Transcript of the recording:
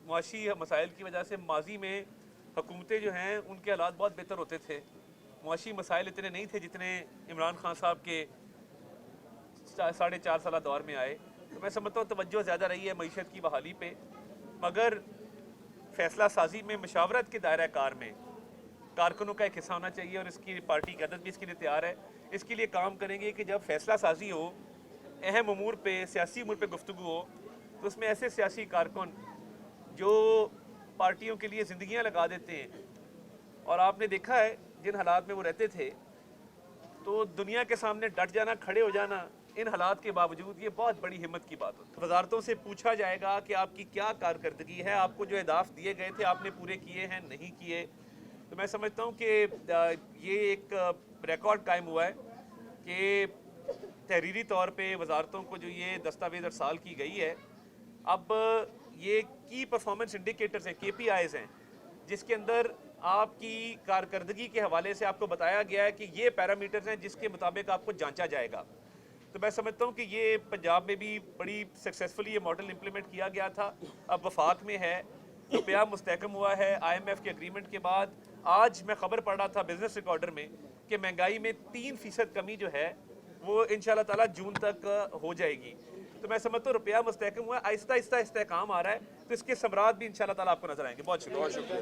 معاشی مسائل کی وجہ سے ماضی میں حکومتیں جو ہیں ان کے حالات بہت بہتر ہوتے تھے. معاشی مسائل اتنے نہیں تھے جتنے عمران خان صاحب کے 4.5 سالہ دور میں آئے. تو میں سمجھتا ہوں توجہ زیادہ رہی ہے معیشت کی بحالی پہ، مگر فیصلہ سازی میں مشاورت کے دائرہ کار میں کارکنوں کا ایک حصہ ہونا چاہیے، اور اس کی پارٹی قیادت بھی اس کے لیے تیار ہے. اس کے لیے کام کریں گے کہ جب فیصلہ سازی ہو، اہم امور پہ، سیاسی امور پہ گفتگو ہو، تو اس میں ایسے سیاسی کارکن جو پارٹیوں کے لیے زندگیاں لگا دیتے ہیں، اور آپ نے دیکھا ہے جن حالات میں وہ رہتے تھے، تو دنیا کے سامنے ڈٹ جانا، کھڑے ہو جانا ان حالات کے باوجود، یہ بہت بڑی ہمت کی بات ہوتی ہے. وزارتوں سے پوچھا جائے گا کہ آپ کی کیا کارکردگی ہے، آپ کو جو اہداف دیے گئے تھے آپ نے پورے کیے ہیں نہیں کیے. تو میں سمجھتا ہوں کہ یہ ایک ریکارڈ قائم ہوا ہے کہ تحریری طور پہ وزارتوں کو جو یہ دستاویز ارسال کی گئی ہے، اب یہ کی پرفارمنس انڈیکیٹرز ہیں، KPIs ہیں، جس کے اندر آپ کی کارکردگی کے حوالے سے آپ کو بتایا گیا ہے کہ یہ پیرامیٹرز ہیں جس کے مطابق آپ کو جانچا جائے گا. تو میں سمجھتا ہوں کہ یہ پنجاب میں بھی بڑی سکسیسفلی یہ ماڈل امپلیمنٹ کیا گیا تھا، اب وفاق میں ہے، روپیہ مستحکم ہوا ہے IMF کے اگریمنٹ کے بعد. آج میں خبر پڑھ رہا تھا بزنس ریکارڈر میں کہ مہنگائی میں 3% کمی جو ہے وہ انشاءاللہ تعالیٰ جون تک ہو جائے گی. تو میں سمجھتا ہوں روپیہ مستحکم ہوا ہے، آہستہ آہستہ استحکام آ رہا ہے، تو اس کے ثمرات بھی انشاءاللہ تعالیٰ آپ کو نظر آئیں گے. بہت شکریہ.